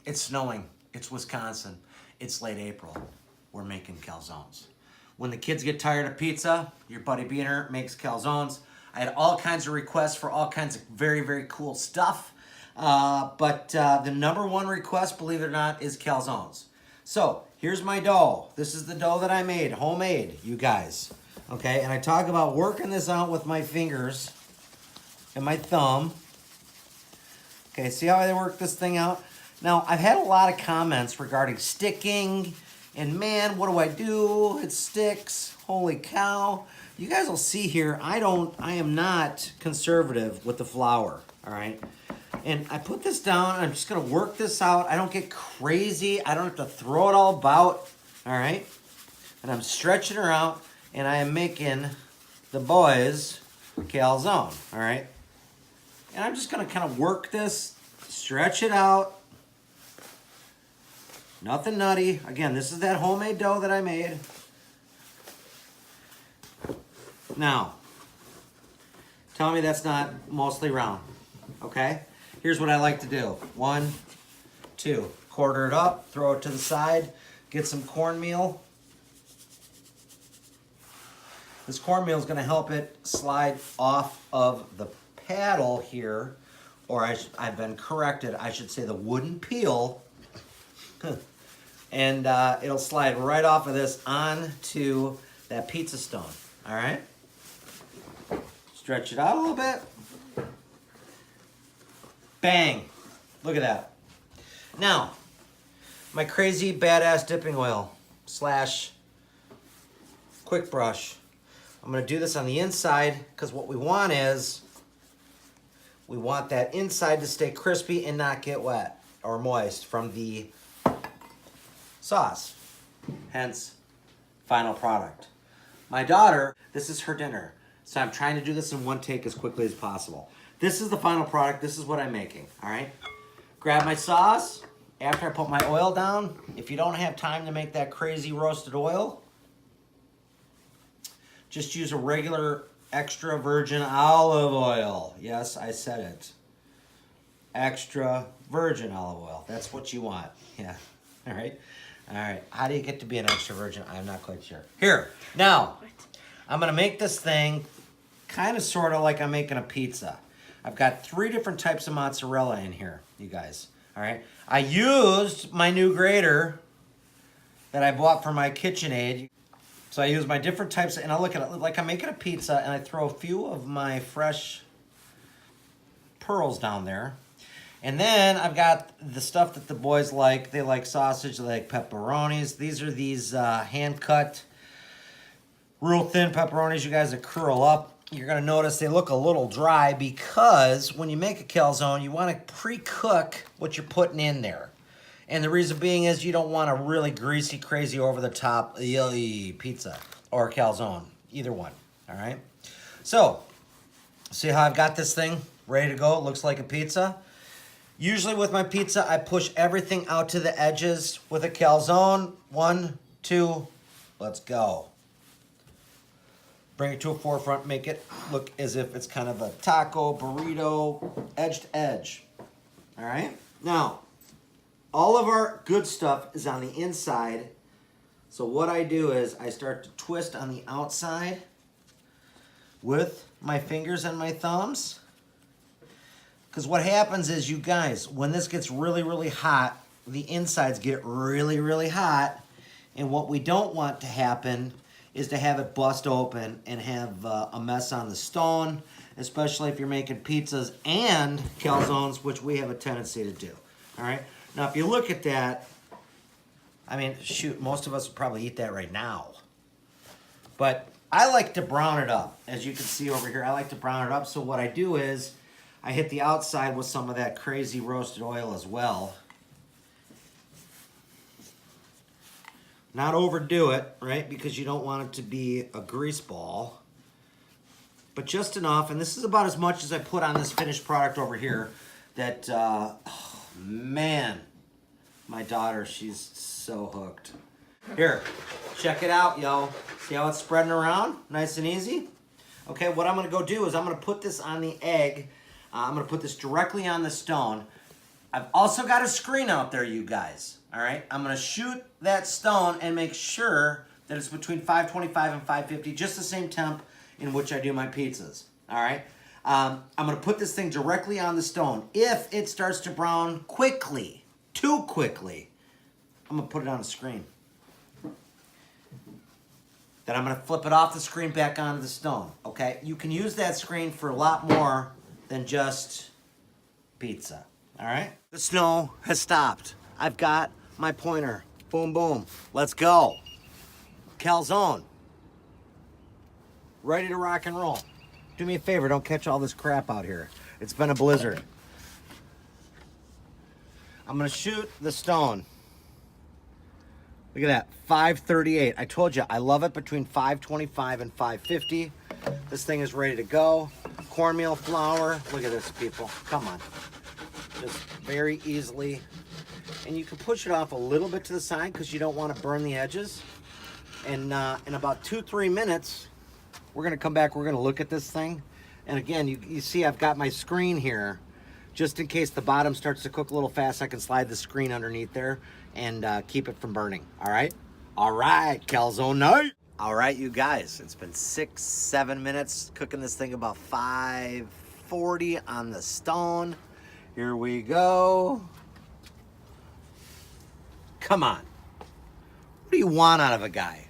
It's snowing. It's Wisconsin. It's late April. We're making calzones. When the kids get tired of pizza, your buddy Beaner makes calzones. I had all kinds of requests for all kinds of very, very cool stuff. But the number one request, believe it or not, is calzones. So here's my dough. This is the dough that I made, homemade, you guys. Okay, and I talk about working this out with my fingers and my thumb. Okay, see how I work this thing out? Now, I've had a lot of comments regarding sticking, and man, what do? It sticks. Holy cow. You guys will see here, I am not conservative with the flour, all right? And I put this down, and I'm just gonna work this out. I don't get crazy. I don't have to throw it all about, all right? And I'm stretching her out, and I am making the boys calzone, all right? And I'm just gonna kind of work this, stretch it out. Nothing nutty. Again, this is that homemade dough that I made. Now, tell me that's not mostly round, okay? Here's what I like to do. 1, 2, quarter it up, throw it to the side, get some cornmeal. This cornmeal is gonna help it slide off of the paddle here, or I've been corrected, I should say the wooden peel. And it'll slide right off of this onto that pizza stone, all right? Stretch it out a little bit. Bang, look at that. Now, my crazy badass dipping oil / quick brush. I'm gonna do this on the inside because what we want is, we want that inside to stay crispy and not get wet or moist from the sauce, hence final product. My daughter, this is her dinner, so I'm trying to do this in one take as quickly as possible. This is the final product. This is what I'm making, all right? Grab my sauce. After I put my oil down, if you don't have time to make that crazy roasted oil, just use a regular extra virgin olive oil. Yes, I said it. Extra virgin olive oil. That's what you want. Yeah, all right? All right, how do you get to be an extra virgin? I'm not quite sure. Here, now, I'm gonna make this thing kind of sort of like I'm making a pizza. I've got 3 different types of mozzarella in here, you guys, all right? I used my new grater that I bought for my KitchenAid. So I use my different types, and I look at it like I'm making a pizza, and I throw a few of my fresh pearls down there. And then I've got the stuff that the boys like. They like sausage, they like pepperonis. These are these hand-cut, real thin pepperonis, you guys, that curl up. You're gonna notice they look a little dry because when you make a calzone, you wanna pre-cook what you're putting in there. And the reason being is you don't want a really greasy, crazy, over-the-top pizza or calzone, either one, all right? So, see how I've got this thing ready to go? It looks like a pizza. Usually with my pizza, I push everything out to the edges. With a calzone, 1, 2, let's go. Bring it to a forefront, make it look as if it's kind of a taco, burrito, edge to edge. All right? Now, all of our good stuff is on the inside. So what I do is I start to twist on the outside with my fingers and my thumbs. Because what happens is, you guys, when this gets really, really hot, the insides get really, really hot. And what we don't want to happen is to have it bust open and have a mess on the stone, especially if you're making pizzas and calzones, which we have a tendency to do. All right? Now, if you look at that, I mean, shoot, most of us would probably eat that right now. But I like to brown it up. As you can see over here, I like to brown it up. So what I do is I hit the outside with some of that crazy roasted oil as well. Not overdo it, right? Because you don't want it to be a grease ball. But just enough, and this is about as much as I put on this finished product over here, that, oh, man, my daughter, she's so hooked. Here, check it out, yo. See how it's spreading around? Nice and easy? Okay, what I'm gonna go do is I'm gonna put this on the egg. I'm gonna put this directly on the stone. I've also got a screen out there, you guys. All right, I'm gonna shoot that stone and make sure that it's between 525 and 550, just the same temp in which I do my pizzas. All right, I'm gonna put this thing directly on the stone. If it starts to brown quickly, too quickly, I'm gonna put it on the screen. Then I'm gonna flip it off the screen back onto the stone, okay? You can use that screen for a lot more than just pizza, all right? The snow has stopped. I've got my pointer. Boom, boom. Let's go. Calzone. Ready to rock and roll. Do me a favor, don't catch all this crap out here. It's been a blizzard. I'm gonna shoot the stone. Look at that, 538. I told you, I love it between 525 and 550. This thing is ready to go. Cornmeal flour. Look at this, people. Come on. Just very easily. And you can push it off a little bit to the side because you don't want to burn the edges. And in about 2-3 minutes, we're going to come back. We're going to look at this thing. And again, you see I've got my screen here. Just in case the bottom starts to cook a little fast, I can slide the screen underneath there and keep it from burning. All right? All right, calzone night. All right, you guys, it's been 6-7 minutes cooking this thing, about 540 on the stone. Here we go. Come on. What do you want out of a guy?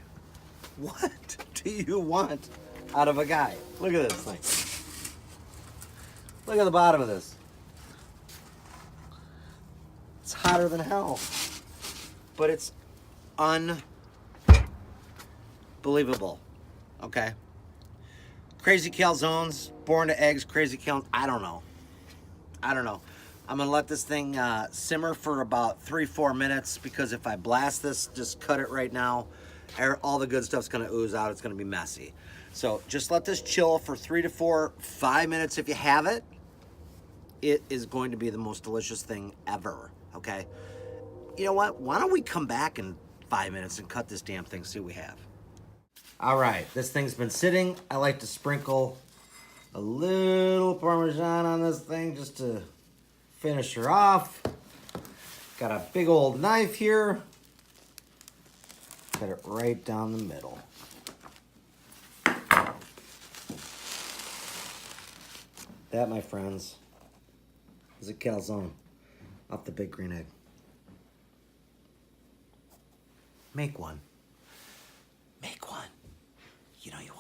What do you want out of a guy? Look at this thing. Look at the bottom of this. It's hotter than hell. But it's unbelievable. Okay. Crazy calzones, born to eggs, crazy calzones. I don't know. I'm gonna let this thing simmer for about 3-4 minutes, because if I blast this, just cut it right now, all the good stuff's gonna ooze out. It's gonna be messy. So just let this chill for 3 to 4, 5 minutes if you have it. It is going to be the most delicious thing ever, okay? You know what? Why don't we come back in 5 minutes and cut this damn thing, see what we have. All right, this thing's been sitting. I like to sprinkle a little Parmesan on this thing just to finish her off. Got a big old knife here. Cut it right down the middle. That, my friends, is a calzone off the big green egg. Make one. Make one. You know you want.